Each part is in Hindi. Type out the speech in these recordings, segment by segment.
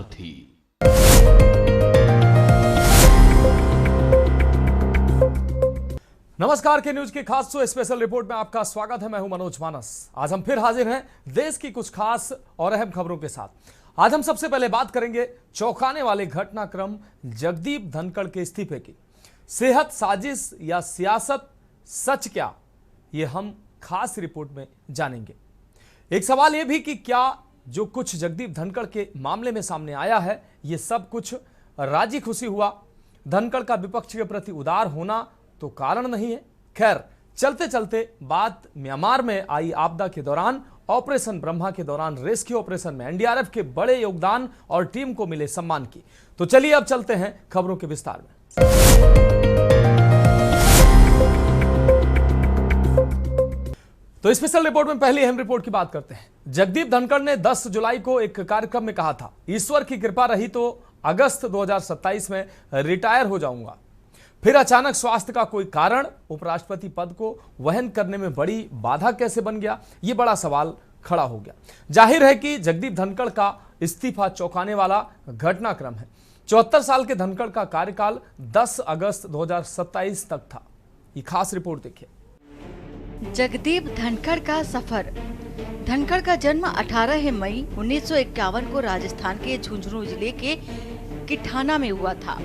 सारथी। नमस्कार, के न्यूज की खास स्पेशल रिपोर्ट में आपका स्वागत है। मैं हूं मनोज मानस। आज हम फिर हाजिर हैं देश की कुछ खास और अहम खबरों के साथ। आज हम सबसे पहले बात करेंगे चौंकाने वाले घटनाक्रम जगदीप धनखड़ के इस्तीफे की। सेहत, साजिश या सियासत, सच क्या, ये हम खास रिपोर्ट में जानेंगे। एक सवाल यह भी कि क्या जो कुछ जगदीप धनखड़ के मामले में सामने आया है, यह सब कुछ राजी खुशी हुआ? धनखड़ का विपक्ष के प्रति उदार होना तो कारण नहीं है। खैर, चलते चलते बात म्यांमार में आई आपदा के दौरान, ऑपरेशन ब्रह्मा के दौरान रेस्क्यू ऑपरेशन में एनडीआरएफ के बड़े योगदान और टीम को मिले सम्मान की। तो चलिए अब चलते हैं खबरों के विस्तार में। तो स्पेशल रिपोर्ट में पहली अहम रिपोर्ट की बात करते हैं। जगदीप धनखड़ ने 10 जुलाई को एक कार्यक्रम में कहा था, ईश्वर की कृपा रही तो अगस्त 2027 में रिटायर हो जाऊंगा। फिर अचानक स्वास्थ्य का कोई कारण उपराष्ट्रपति पद को वहन करने में बड़ी बाधा कैसे बन गया, यह बड़ा सवाल खड़ा हो गया। जाहिर है कि जगदीप धनखड़ का इस्तीफा चौंकाने वाला घटनाक्रम है। 74 साल के धनखड़ का कार्यकाल 10 अगस्त 2027 तक था। ये खास रिपोर्ट देखिए। जगदीप धनखड़ का सफर। धनखड़ का जन्म 18 मई 1951 को राजस्थान के झुंझुनू जिले के किठाना में हुआ था।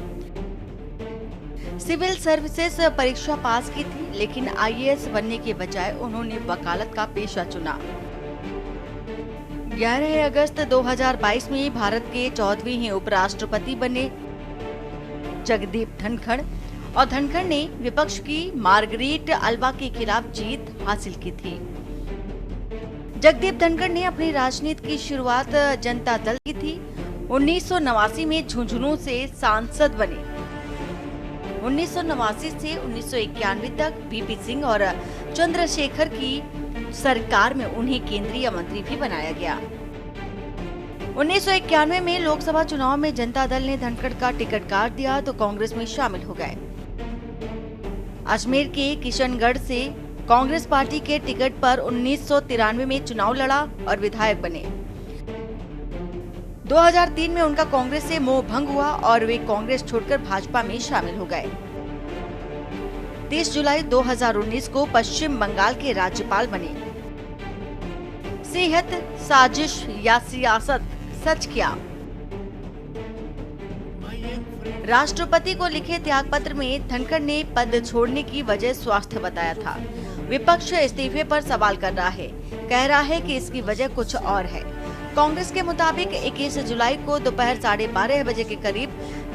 सिविल सर्विसेज परीक्षा पास की थी, लेकिन आईएएस बनने के बजाय उन्होंने वकालत का पेशा चुना। 11 अगस्त 2022 में भारत के 14वें उपराष्ट्रपति बने जगदीप धनखड़, और धनखड़ ने विपक्ष की मार्गरेट अल्वा के खिलाफ जीत हासिल की थी। जगदीप धनखड़ ने अपनी राजनीति की शुरुआत जनता दल की थी। 1989 में झुंझुनू से सांसद बने। 1989 से 1991 तक बीपी सिंह और चंद्रशेखर की सरकार में उन्हें केंद्रीय मंत्री भी बनाया गया। 1991 में लोकसभा चुनाव में जनता दल ने धनखड़ का टिकट काट दिया तो कांग्रेस में शामिल हो गए। अजमेर के किशनगढ़ से कांग्रेस पार्टी के टिकट पर 1993 में चुनाव लड़ा और विधायक बने। 2003 में उनका कांग्रेस से मोह भंग हुआ और वे कांग्रेस छोड़कर भाजपा में शामिल हो गए। 30 जुलाई 2019 को पश्चिम बंगाल के राज्यपाल बने। सेहत, साजिश या सियासत, सच क्या? राष्ट्रपति को लिखे त्याग पत्र में धनखड़ ने पद छोड़ने की वजह स्वास्थ्य बताया था। विपक्ष इस्तीफे पर सवाल कर रहा है, कह रहा है कि इसकी वजह कुछ और है। कांग्रेस के मुताबिक 21 जुलाई को दोपहर 12:30 बजे के करीब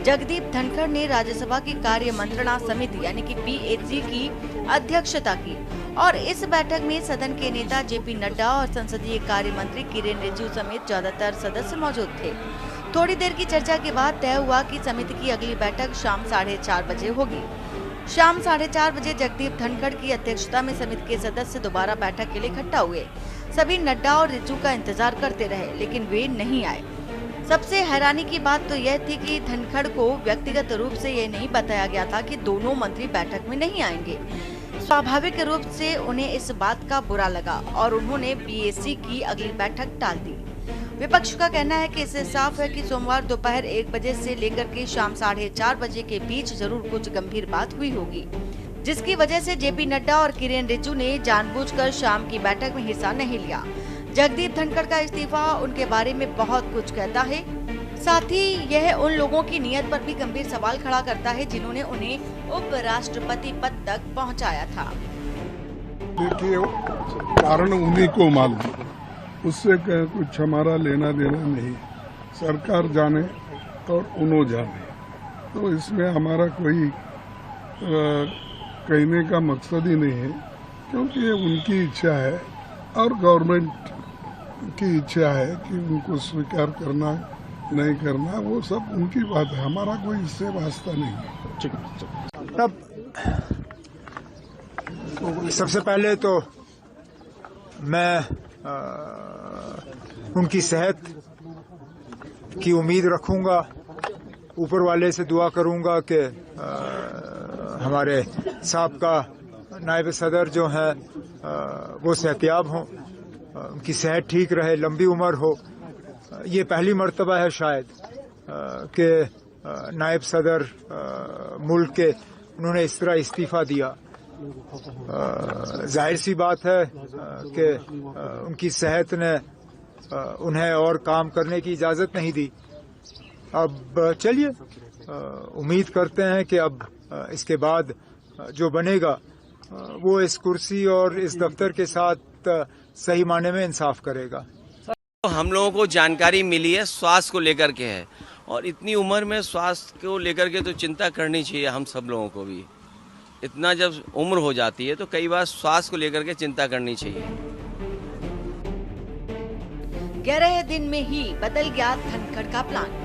जगदीप धनखड़ ने राज्यसभा की कार्य मंत्रणा समिति यानी कि पीएसी की अध्यक्षता की और इस बैठक में सदन के नेता जेपी नड्डा और संसदीय कार्य मंत्री किरेन रिजिजू समेत ज्यादातर सदस्य मौजूद थे। थोड़ी देर की चर्चा के बाद तय हुआ कि समिति की अगली बैठक शाम 4:30 बजे होगी। शाम 4:30 बजे जगदीप धनखड़ की अध्यक्षता में समिति के सदस्य दोबारा बैठक के लिए इकट्ठा हुए। सभी नड्डा और रिजिजू का इंतजार करते रहे, लेकिन वे नहीं आए। सबसे हैरानी की बात तो यह थी कि धनखड़ को व्यक्तिगत रूप से यह नहीं बताया गया था कि दोनों मंत्री बैठक में नहीं आएंगे। स्वाभाविक रूप से उन्हें इस बात का बुरा लगा और उन्होंने पीएसी की अगली बैठक टाल दी। विपक्ष का कहना है कि इससे साफ है कि सोमवार दोपहर 1 बजे से लेकर के शाम 4:30 बजे के बीच जरूर कुछ गंभीर बात हुई होगी, जिसकी वजह से जेपी नड्डा और किरेन रिजिजू ने जानबूझकर शाम की बैठक में हिस्सा नहीं लिया। जगदीप धनखड़ का इस्तीफा उनके बारे में बहुत कुछ कहता है, साथ ही यह उन लोगों की नीयत पर भी गंभीर सवाल खड़ा करता है जिन्होंने उन्हें उपराष्ट्रपति पद तक पहुंचाया था। देखिए, कारण उन्हीं को मालूम, उससे कुछ हमारा लेना देना नहीं। सरकार जाने और उन्हों जाने, तो इसमें हमारा कोई कहने का मकसद ही नहीं है, क्योंकि ये उनकी इच्छा है और गवर्नमेंट की इच्छा है कि उनको स्वीकार करना नहीं करना, वो सब उनकी बात है, हमारा कोई इससे वास्ता नहीं है। तब सबसे पहले तो मैं उनकी सेहत की उम्मीद रखूंगा, ऊपर वाले से दुआ करूंगा कि हमारे साबका नायब सदर जो हैं वो सेहतियाब हों, उनकी सेहत ठीक रहे, लंबी उम्र हो, ये पहली मर्तबा है शायद कि नायब सदर मुल्क के उन्होंने इस तरह इस्तीफा दिया। जाहिर सी बात है कि उनकी सेहत ने उन्हें और काम करने की इजाज़त नहीं दी। अब चलिए उम्मीद करते हैं कि अब इसके बाद जो बनेगा वो इस कुर्सी और इस दफ्तर के साथ सही माने में इंसाफ करेगा। हम लोगों को जानकारी मिली है स्वास्थ्य को लेकर के है, और इतनी उम्र में स्वास्थ्य को लेकर के तो चिंता करनी चाहिए हम सब लोगों को भी। इतना जब उम्र हो जाती है तो कई बार स्वास्थ्य को लेकर के चिंता करनी चाहिए। 11 दिन में ही बदल गया धनखड़ का प्लान।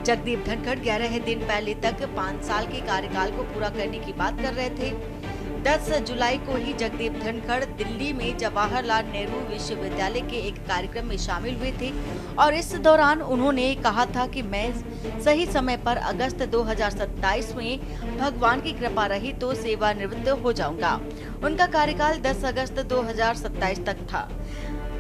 जगदीप धनखड़ 11 दिन पहले तक 5 साल के कार्यकाल को पूरा करने की बात कर रहे थे। 10 जुलाई को ही जगदीप धनखड़ दिल्ली में जवाहरलाल नेहरू विश्वविद्यालय के एक कार्यक्रम में शामिल हुए थे और इस दौरान उन्होंने कहा था कि मैं सही समय पर अगस्त 2027 में भगवान की कृपा रही तो सेवानिवृत्त हो जाऊंगा। उनका कार्यकाल 10 अगस्त 2027 तक था।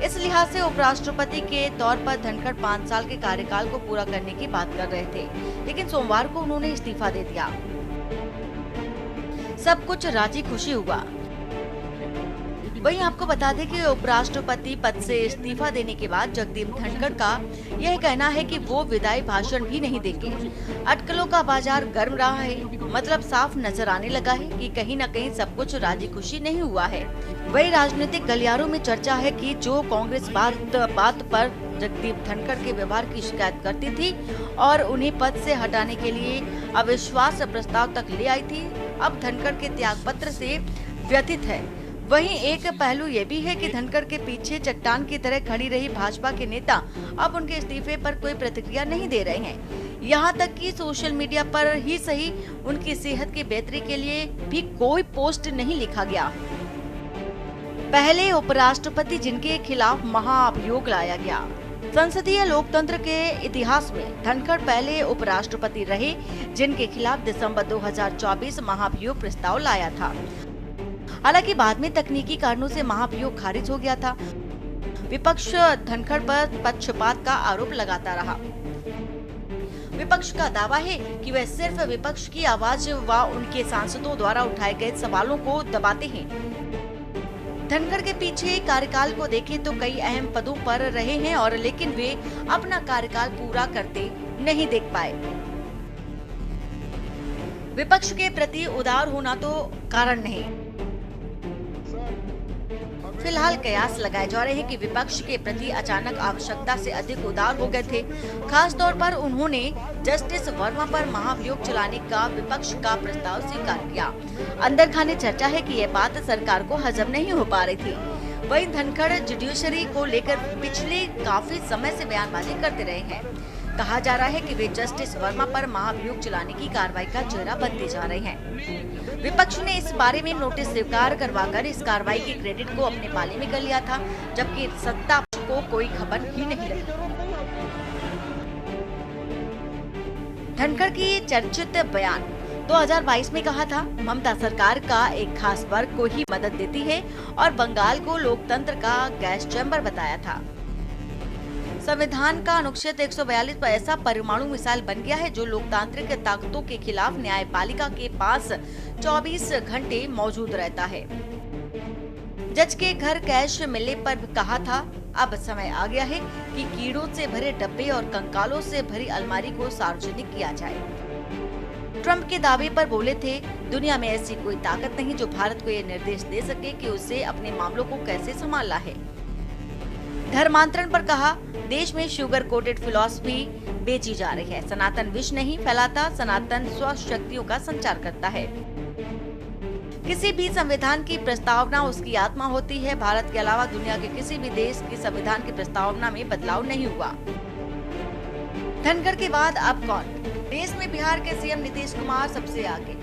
इस लिहाज से उपराष्ट्रपति के तौर पर धनखड़ 5 साल के कार्यकाल को पूरा करने की बात कर रहे थे, लेकिन सोमवार को उन्होंने इस्तीफा दे दिया। सब कुछ राजी खुशी हुआ। वहीं आपको बता दें कि उपराष्ट्रपति पद से इस्तीफा देने के बाद जगदीप धनखड़ का यह कहना है कि वो विदाई भाषण भी नहीं देंगे। अटकलों का बाजार गर्म रहा है, मतलब साफ नजर आने लगा है कि कहीं न कहीं सब कुछ राजी खुशी नहीं हुआ है। वही राजनीतिक गलियारों में चर्चा है कि जो कांग्रेस बात पर जगदीप धनखड़ के व्यवहार की शिकायत करती थी और उन्हें पद से हटाने के लिए अविश्वास प्रस्ताव तक ले आई थी, अब धनखड़ के त्याग पत्र से व्यथित है। वहीं एक पहलू ये भी है कि धनखड़ के पीछे चट्टान की तरह खड़ी रही भाजपा के नेता अब उनके इस्तीफे पर कोई प्रतिक्रिया नहीं दे रहे हैं। यहाँ तक कि सोशल मीडिया पर ही सही उनकी सेहत की बेहतरी के लिए भी कोई पोस्ट नहीं लिखा गया। पहले उपराष्ट्रपति जिनके खिलाफ महाअभियोग लाया गया। संसदीय लोकतंत्र के इतिहास में धनखड़ पहले उपराष्ट्रपति रहे जिनके खिलाफ दिसंबर 2024 महाभियोग प्रस्ताव लाया था। हालांकि बाद में तकनीकी कारणों से महाभियोग खारिज हो गया था। विपक्ष धनखड़ पर पक्षपात का आरोप लगाता रहा। विपक्ष का दावा है कि वह सिर्फ विपक्ष की आवाज व उनके सांसदों द्वारा उठाए गए सवालों को दबाते हैं। धनखड़ के पीछे कार्यकाल को देखें तो कई अहम पदों पर रहे हैं और लेकिन वे अपना कार्यकाल पूरा करते नहीं देख पाए। विपक्ष के प्रति उदार होना तो कारण नहीं। फिलहाल कयास लगाए जा रहे हैं कि विपक्ष के प्रति अचानक आवश्यकता से अधिक उदार हो गए थे। खास तौर पर उन्होंने जस्टिस वर्मा पर महाभियोग चलाने का विपक्ष का प्रस्ताव स्वीकार किया। अंदर खाने चर्चा है कि यह बात सरकार को हजम नहीं हो पा रही थी। वहीं धनखड़ जुडिशरी को लेकर पिछले काफी समय से बयानबाजी करते रहे हैं। कहा जा रहा है कि वे जस्टिस वर्मा पर महाभियोग चलाने की कार्रवाई का चेहरा बनते जा रहे हैं। विपक्ष ने इस बारे में नोटिस स्वीकार करवाकर इस कार्रवाई के क्रेडिट को अपने पाले में कर लिया था, जबकि सत्ता पक्ष को कोई खबर ही नहीं लगी। धनखड़ की चर्चित बयान 2022 में कहा था, ममता सरकार का एक खास वर्ग को ही मदद देती है और बंगाल को लोकतंत्र का गैस चैम्बर बताया था। संविधान का अनुच्छेद 142 पर ऐसा परमाणु मिसाइल बन गया है जो लोकतांत्रिक ताकतों के खिलाफ न्यायपालिका के पास 24 घंटे मौजूद रहता है। जज के घर कैश मिलने पर कहा था, अब समय आ गया है कि कीड़ों से भरे डब्बे और कंकालों से भरी अलमारी को सार्वजनिक किया जाए। ट्रंप के दावे पर बोले थे, दुनिया में ऐसी कोई ताकत नहीं जो भारत को ये निर्देश दे सके कि उसे अपने मामलों को कैसे संभालना है। धर्मांतरण पर कहा, देश में शुगर कोटेड फिलॉसफी बेची जा रही है। सनातन विष नहीं फैलाता, सनातन स्वशक्तियों का संचार करता है। किसी भी संविधान की प्रस्तावना उसकी आत्मा होती है। भारत के अलावा दुनिया के किसी भी देश की संविधान की प्रस्तावना में बदलाव नहीं हुआ। धनखड़ के बाद अब कौन? देश में बिहार के सीएम नीतीश कुमार सबसे आगे।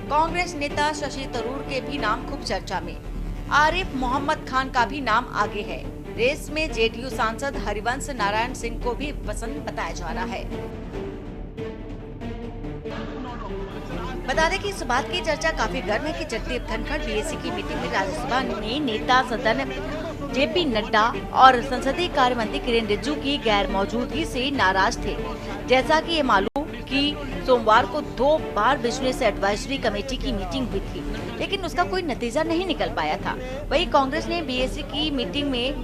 कांग्रेस नेता शशि थरूर के भी नाम खूब चर्चा में। आरिफ मोहम्मद खान का भी नाम आगे है। रेस में जेडीयू सांसद हरिवंश नारायण सिंह को भी पसंद बताया जा रहा है। बता दें कि इस बात की चर्चा काफी गर्म है कि जगदीप धनखड़ बीएससी की मीटिंग में राज्यसभा में नेता सदन जेपी नड्डा और संसदीय कार्य मंत्री किरेन रिजिजू की गैर मौजूदगी से नाराज थे। जैसा कि ये मालूम कि सोमवार को 2 बार बिजनेस एडवाइजरी कमेटी की मीटिंग हुई थी, लेकिन उसका कोई नतीजा नहीं निकल पाया था। वहीं कांग्रेस ने बीएससी की मीटिंग में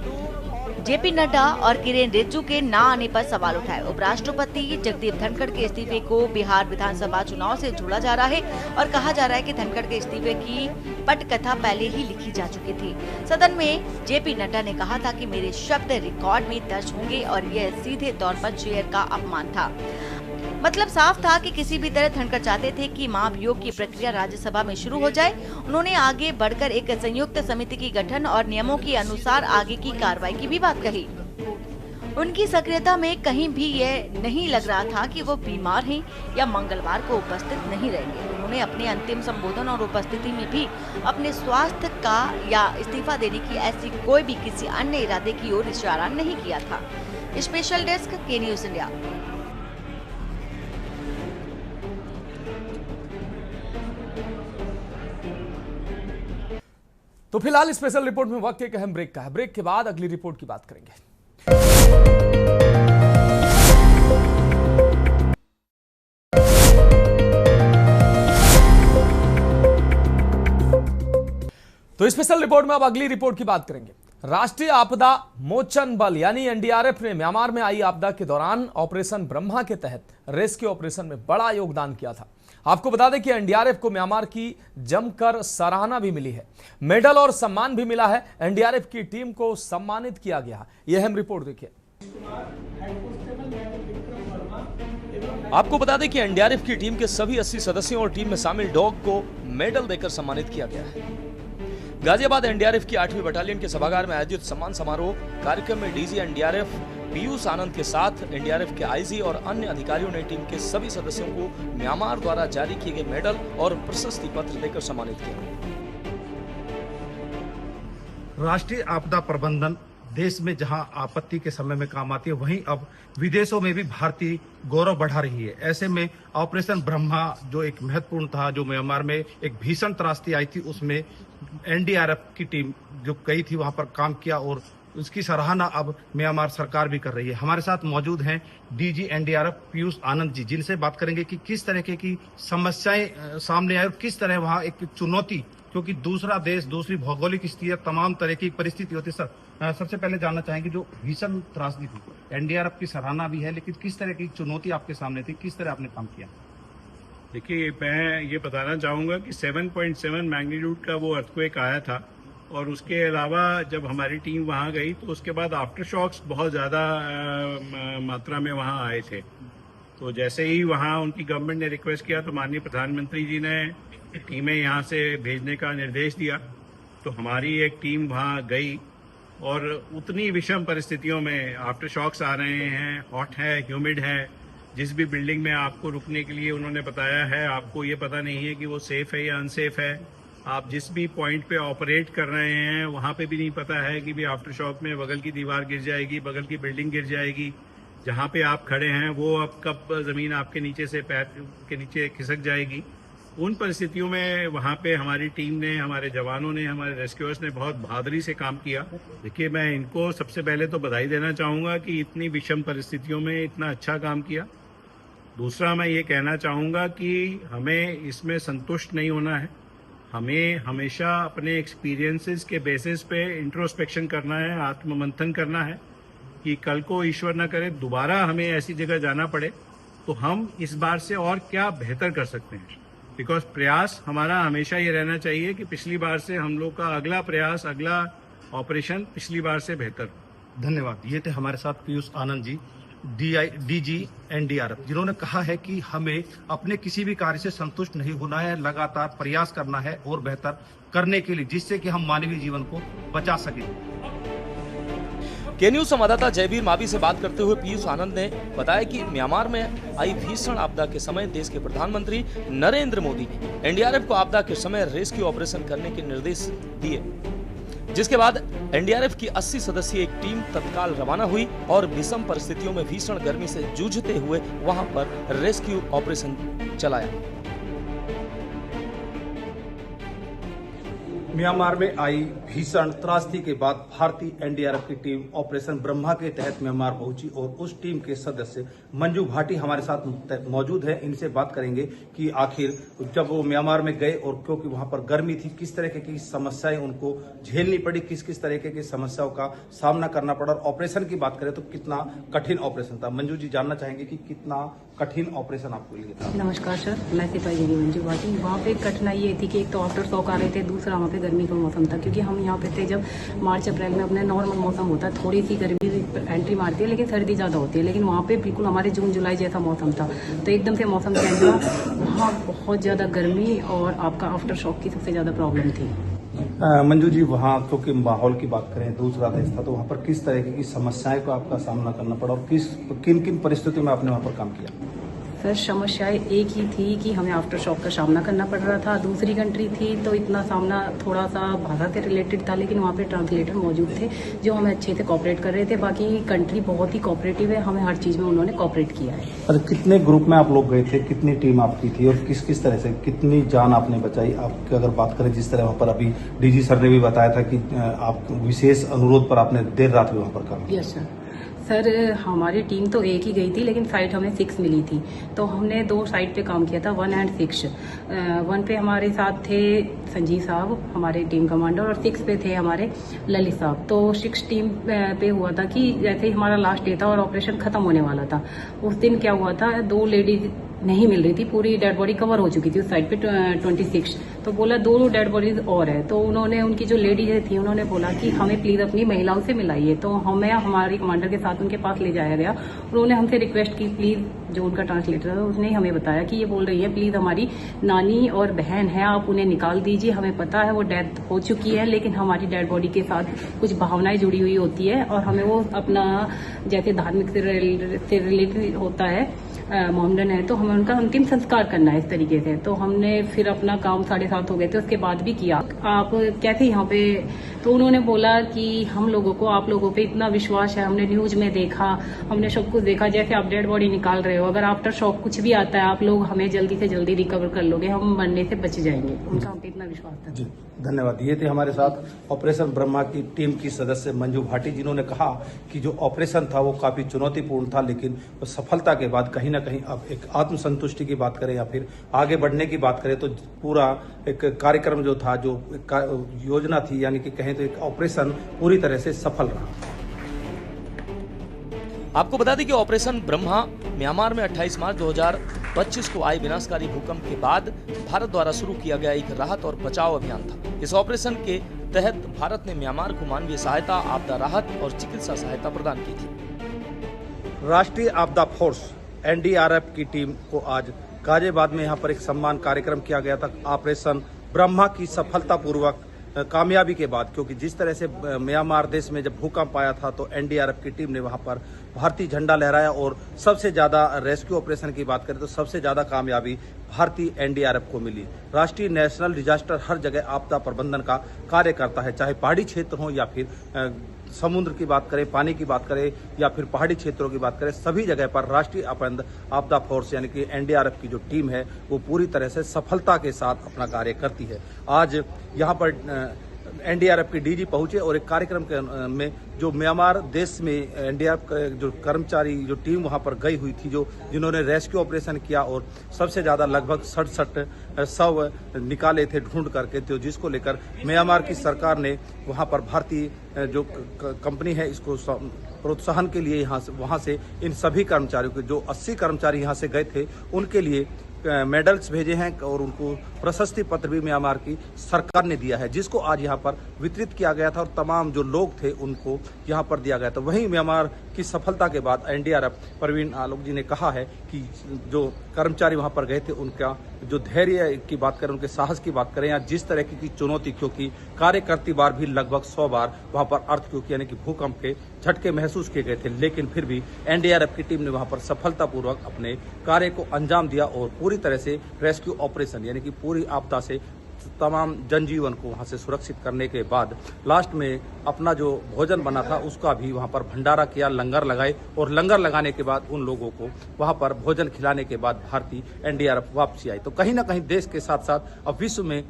जेपी नड्डा और किरेन रिजिजू के न आने पर सवाल उठाए। उपराष्ट्रपति जगदीप धनखड़ के इस्तीफे को बिहार विधानसभा चुनाव से जोड़ा जा रहा है और कहा जा रहा है कि धनखड़ के इस्तीफे की पटकथा पहले ही लिखी जा चुकी थी। सदन में जेपी नड्डा ने कहा था कि मेरे शब्द रिकॉर्ड में दर्ज होंगे और यह सीधे तौर पर चेयर का अपमान था। मतलब साफ था कि किसी भी तरह धनखड़ चाहते थे कि महाभियोग की प्रक्रिया राज्यसभा में शुरू हो जाए। उन्होंने आगे बढ़कर एक संयुक्त समिति की गठन और नियमों के अनुसार आगे की कार्रवाई की भी बात कही। उनकी सक्रियता में कहीं भी यह नहीं लग रहा था कि वो बीमार हैं या मंगलवार को उपस्थित नहीं रहेंगे। उन्होंने अपने अंतिम संबोधन और उपस्थिति में भी अपने स्वास्थ्य का या इस्तीफा देने की ऐसी कोई भी किसी अन्य इरादे की ओर इशारा नहीं किया था। स्पेशल डेस्क के न्यूज़ इंडिया। तो फिलहाल स्पेशल रिपोर्ट में वक्त एक अहम ब्रेक का है। ब्रेक के बाद अगली रिपोर्ट की बात करेंगे। तो स्पेशल रिपोर्ट में अब अगली रिपोर्ट की बात करेंगे। राष्ट्रीय आपदा मोचन बल यानी एनडीआरएफ ने म्यांमार में आई आपदा के दौरान ऑपरेशन ब्रह्मा के तहत रेस्क्यू ऑपरेशन में बड़ा योगदान किया था। आपको बता दें कि एनडीआरएफ को म्यांमार की जमकर सराहना भी मिली है, मेडल और सम्मान भी मिला है। एनडीआरएफ की टीम को सम्मानित किया गया। यह अहम रिपोर्ट देखिए। आपको बता दें कि एनडीआरएफ की टीम के सभी 80 सदस्यों और टीम में शामिल डॉग को मेडल देकर सम्मानित किया गया है। गाजियाबाद एनडीआरएफ की 8वीं बटालियन के सभागार में आयोजित सम्मान समारोह कार्यक्रम में डीजी एनडीआरएफ पीयूष आनंद के साथ एनडीआरएफ के आईजी और अन्य अधिकारियों ने टीम के सभी सदस्यों को म्यांमार द्वारा जारी किए गए मेडल और प्रशस्ति पत्र देकर सम्मानित किया। राष्ट्रीय आपदा प्रबंधन देश में जहां आपत्ति के समय में काम आती है, वहीं अब विदेशों में भी भारतीय गौरव बढ़ा रही है। ऐसे में ऑपरेशन ब्रह्मा जो एक महत्वपूर्ण था, जो म्यांमार में एक भीषण त्रासदी आई थी, उसमें एनडीआरएफ की टीम जो गई थी वहां पर काम किया और उसकी सराहना अब म्यांमार सरकार भी कर रही है। हमारे साथ मौजूद हैं डीजी एनडीआरएफ पीयूष आनंद जी, जिनसे बात करेंगे कि किस तरह की समस्याएं सामने आई और किस तरह वहां एक चुनौती, क्योंकि दूसरा देश, दूसरी भौगोलिक स्थिति, तमाम तरह की परिस्थिति होती है। सर, सबसे पहले जानना चाहेंगे जो भीषण त्रासदी थी, एनडीआरएफ की सराहना भी है, लेकिन किस तरह की चुनौती आपके सामने थी, किस तरह आपने काम किया? देखिए, मैं ये बताना चाहूँगा कि 7.7 मैग्नीट्यूड का वो अर्थक्वेक आया था और उसके अलावा जब हमारी टीम वहाँ गई तो उसके बाद आफ्टर शॉक्स बहुत ज़्यादा मात्रा में वहाँ आए थे। तो जैसे ही वहाँ उनकी गवर्नमेंट ने रिक्वेस्ट किया तो माननीय प्रधानमंत्री जी ने टीमें यहाँ से भेजने का निर्देश दिया। तो हमारी एक टीम वहाँ गई और उतनी विषम परिस्थितियों में आफ्टर शॉक्स आ रहे हैं, हॉट है, ह्यूमिड है, जिस भी बिल्डिंग में आपको रुकने के लिए उन्होंने बताया है, आपको ये पता नहीं है कि वो सेफ है या अनसेफ है। आप जिस भी पॉइंट पे ऑपरेट कर रहे हैं वहाँ पे भी नहीं पता है कि भी आफ्टर शॉक में बगल की दीवार गिर जाएगी, बगल की बिल्डिंग गिर जाएगी, जहाँ पे आप खड़े हैं वो अब कब ज़मीन आपके नीचे से पैर के नीचे खिसक जाएगी। उन परिस्थितियों में वहाँ पे हमारी टीम ने, हमारे जवानों ने, हमारे रेस्क्यूअर्स ने बहुत बहादुरी से काम किया। देखिए, मैं इनको सबसे पहले तो बधाई देना चाहूँगा कि इतनी विषम परिस्थितियों में इतना अच्छा काम किया। दूसरा, मैं ये कहना चाहूँगा कि हमें इसमें संतुष्ट नहीं होना है। हमें हमेशा अपने एक्सपीरियंसेस के बेसिस पे इंट्रोस्पेक्शन करना है, आत्ममंथन करना है कि कल को ईश्वर न करे दोबारा हमें ऐसी जगह जाना पड़े तो हम इस बार से और क्या बेहतर कर सकते हैं। बिकॉज प्रयास हमारा हमेशा ये रहना चाहिए कि पिछली बार से हम लोग का अगला प्रयास, अगला ऑपरेशन पिछली बार से बेहतर। धन्यवाद। ये थे हमारे साथ पीयूष आनंद जी, डीजी एनडीआरएफ, जिन्होंने कहा है कि हमें अपने किसी भी कार्य से संतुष्ट नहीं होना है, लगातार प्रयास करना है और बेहतर करने के लिए, जिससे कि हम मानवीय जीवन को बचा सकें। के न्यूज संवाददाता जयवीर मावी से बात करते हुए पीयूष आनंद ने बताया कि म्यांमार में आई भीषण आपदा के समय देश के प्रधानमंत्री नरेंद्र मोदी ने एनडीआरएफ को आपदा के समय रेस्क्यू ऑपरेशन करने के निर्देश दिए, जिसके बाद एनडीआरएफ की 80 सदस्यीय एक टीम तत्काल रवाना हुई और विषम परिस्थितियों में भीषण गर्मी से जूझते हुए वहां पर रेस्क्यू ऑपरेशन चलाया। म्यांमार में आई भीषण त्रासदी के बाद भारतीय एनडीआरएफ की टीम ऑपरेशन ब्रह्मा के तहत म्यांमार पहुंची और उस टीम के सदस्य मंजू भाटी हमारे साथ मौजूद है। इनसे बात करेंगे कि आखिर जब वो म्यांमार में गए और क्योंकि वहां पर गर्मी थी, किस तरह की समस्याएं उनको झेलनी पड़ी, किस किस तरह की समस्याओं का सामना करना पड़ा। और ऑपरेशन की बात करें तो कितना कठिन ऑपरेशन था। मंजू जी, जानना चाहेंगे कि कितना कठिन ऑपरेशन आपको लिए था। नमस्कार सर, मैं सिपाही मंजू भाटी। वहाँ पे कठिनाई ये थी कि एक तो आफ्टर शॉक आ रहे थे, दूसरा वहाँ पे गर्मी का मौसम था, क्योंकि हम यहाँ पे थे जब मार्च अप्रैल में अपने नॉर्मल मौसम होता है, थोड़ी सी गर्मी एंट्री मारती है लेकिन सर्दी ज़्यादा होती है, लेकिन वहाँ पे बिल्कुल हमारे जून जुलाई जैसा मौसम था। तो एकदम से मौसम चेंज हुआ, वहाँ बहुत ज़्यादा गर्मी और आपका आफ्टर शॉक की सबसे ज़्यादा प्रॉब्लम थी। मंजू जी, वहाँ क्योंकि माहौल की बात करें, दूसरा देश था, तो वहाँ पर किस तरह की समस्याएं को आपका सामना करना पड़ा और किन किन परिस्थितियों में आपने वहाँ पर काम किया? सर, समस्याएं एक ही थी कि हमें आफ्टर शॉक का सामना करना पड़ रहा था। दूसरी कंट्री थी तो इतना सामना थोड़ा सा भाषा से रिलेटेड था, लेकिन वहाँ पे ट्रांसलेटर मौजूद थे जो हमें अच्छे से कोऑपरेट कर रहे थे। बाकी कंट्री बहुत ही कोऑपरेटिव है, हमें हर चीज़ में उन्होंने कोऑपरेट किया है। अच्छा, कितने ग्रुप में आप लोग गए थे, कितनी टीम आपकी थी और किस किस तरह से कितनी जान आपने बचाई? आपकी अगर बात करें, जिस तरह वहाँ पर अभी डीजी सर ने भी बताया था कि आप विशेष अनुरोध पर आपने देर रात भी वहाँ पर काम किया। यस सर, हमारी टीम तो एक ही गई थी, लेकिन साइट हमें 6 मिली थी, तो हमने 2 साइट पे काम किया था, 1 और 6। 1 पे हमारे साथ थे संजीव साहब, हमारे टीम कमांडर, और 6 पे थे हमारे ललित साहब। तो 6 टीम पे हुआ था कि जैसे ही हमारा लास्ट डे था और ऑपरेशन खत्म होने वाला था, उस दिन क्या हुआ था, 2 लेडीज नहीं मिल रही थी, पूरी डेड बॉडी कवर हो चुकी थी उस साइड पे 26। तो बोला 2 डेड बॉडीज और है, तो उन्होंने, उनकी जो लेडीज थी, उन्होंने बोला कि हमें प्लीज अपनी महिलाओं से मिलाइए। तो हमें हमारे कमांडर के साथ उनके पास ले जाया गया और उन्होंने हमसे रिक्वेस्ट की, प्लीज, जो उनका ट्रांसलेटर था उसने हमें बताया कि ये बोल रही है, प्लीज हमारी नानी और बहन है, आप उन्हें निकाल दीजिए, हमें पता है वो डेथ हो चुकी है, लेकिन हमारी डेड बॉडी के साथ कुछ भावनाएं जुड़ी हुई होती है और हमें वो अपना, जैसे धार्मिक से रिलेटेड होता है, मोमडन है, तो हमें उनका अंतिम संस्कार करना है इस तरीके से। तो हमने फिर अपना काम 7:30 हो गए थे, उसके बाद भी किया। आप कैसे यहाँ पे, तो उन्होंने बोला कि हम लोगों को, आप लोगों पे इतना विश्वास है, हमने न्यूज में देखा, हमने सब कुछ देखा, जैसे आप डेड बॉडी निकाल रहे हो, अगर आफ्टर शॉक कुछ भी आता है, आप लोग हमें जल्दी से जल्दी रिकवर कर लोगे, हम मरने से बच जाएंगे। उनका हम पे इतना विश्वास था। जी, धन्यवाद। ये थे हमारे साथ ऑपरेशन ब्रह्मा की टीम की सदस्य मंजू भाटी, जिन्होंने कहा कि जो ऑपरेशन था वो काफी चुनौतीपूर्ण था, लेकिन सफलता के बाद कहीं ना कहीं अब एक आत्मसंतुष्टि की बात करें या फिर आगे बढ़ने की बात करें, तो पूरा एक कार्यक्रम जो था, जो योजना थी, यानी कि कहें तो एक ऑपरेशन पूरी तरह से सफल रहा। आपको बता दें कि ऑपरेशन ब्रह्मा म्यांमार में 28 मार्च 2025 को आए विनाशकारी भूकंप के बाद भारत द्वारा शुरू किया गया एक राहत और बचाव अभियान था। इस ऑपरेशन के तहत भारत ने म्यांमार को मानवीय सहायता, आपदा राहत और चिकित्सा सहायता प्रदान की थी। राष्ट्रीय आपदा फोर्स एनडीआरएफ की टीम को आज गाजियाबाद में यहाँ पर एक सम्मान कार्यक्रम किया गया था। ऑपरेशन ब्रह्मा की सफलतापूर्वक कामयाबी के बाद, क्योंकि जिस तरह से म्यांमार देश में जब भूकंप आया था तो एनडीआरएफ की टीम ने वहां पर भारतीय झंडा लहराया और सबसे ज्यादा रेस्क्यू ऑपरेशन की बात करें तो सबसे ज्यादा कामयाबी भारतीय एनडीआरएफ को मिली। राष्ट्रीय नेशनल डिजास्टर हर जगह आपदा प्रबंधन का कार्य करता है, चाहे पहाड़ी क्षेत्र हो या फिर समुद्र की बात करें, पानी की बात करें या फिर पहाड़ी क्षेत्रों की बात करें, सभी जगह पर राष्ट्रीय आपदा फोर्स यानी कि एनडीआरएफ की जो टीम है वो पूरी तरह से सफलता के साथ अपना कार्य करती है। आज यहाँ पर एनडीआरएफ के डीजी पहुंचे और एक कार्यक्रम में जो म्यांमार देश में एनडीआरएफ जो कर्मचारी, जो टीम वहां पर गई हुई थी, जिन्होंने रेस्क्यू ऑपरेशन किया और सबसे ज्यादा लगभग 67 शव निकाले थे ढूंढ करके, तो जिसको लेकर म्यांमार की सरकार ने वहां पर भारतीय जो कंपनी है इसको प्रोत्साहन के लिए वहां से इन सभी कर्मचारियों के, जो 80 कर्मचारी यहाँ से गए थे, उनके लिए मेडल्स भेजे हैं और उनको प्रशस्ति पत्र भी म्यांमार की सरकार ने दिया है, जिसको आज यहाँ पर वितरित किया गया था और तमाम जो लोग थे उनको यहाँ पर दिया गया था। वहीं म्यांमार की सफलता के बाद एनडीआरएफ प्रवीण आलोक जी ने कहा है कि जो कर्मचारी वहाँ पर गए थे उनका जो धैर्य की बात करें, उनके साहस की बात करें या जिस तरह की चुनौती, क्योंकि कार्य करती बार भी लगभग 100 बार वहाँ पर अर्थक्वेक यानी कि भूकंप के झटके महसूस किए गए थे, लेकिन फिर भी एनडीआरएफ की टीम ने वहाँ पर सफलतापूर्वक अपने कार्य को अंजाम दिया और पूरी तरह से रेस्क्यू ऑपरेशन यानी कि पूरी आपदा से तमाम जनजीवन को वहाँ से सुरक्षित करने के बाद लास्ट में अपना जो भोजन बना था उसका भी वहाँ पर भंडारा किया, लंगर लगाए और लंगर लगाने के बाद उन लोगों को वहाँ पर भोजन खिलाने के बाद भारतीय एनडीआरएफ वापसी आई। तो कहीं ना कहीं देश के साथ साथ अब विश्व में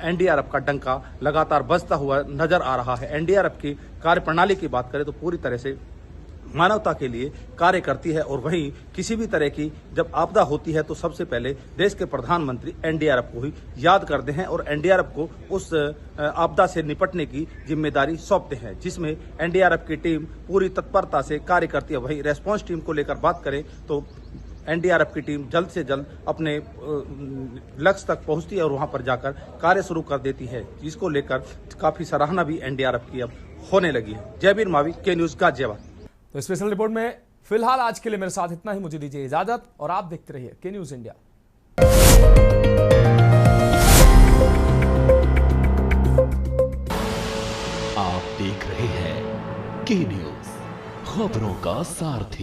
एनडीआरएफ का डंका लगातार बजता हुआ नजर आ रहा है। एनडीआरएफ की कार्यप्रणाली की बात करें तो पूरी तरह से मानवता के लिए कार्य करती है और वहीं किसी भी तरह की जब आपदा होती है तो सबसे पहले देश के प्रधानमंत्री एनडीआरएफ को ही याद करते हैं और एनडीआरएफ को उस आपदा से निपटने की जिम्मेदारी सौंपते हैं, जिसमें एनडीआरएफ की टीम पूरी तत्परता से कार्य करती है। वहीं रेस्पॉन्स टीम को लेकर बात करें तो एनडीआरएफ की टीम जल्द से जल्द अपने लक्ष्य तक पहुंचती है और वहां पर जाकर कार्य शुरू कर देती है, जिसको लेकर काफी सराहना भी एनडीआरएफ की अब होने लगी है। जयवीर मावी, के न्यूज गाजियाबाद। तो स्पेशल रिपोर्ट में फिलहाल आज के लिए मेरे साथ इतना ही। मुझे दीजिए इजाजत और आप देखते रहिए के न्यूज इंडिया। आप देख रहे हैं के न्यूज, खबरों का सारथी।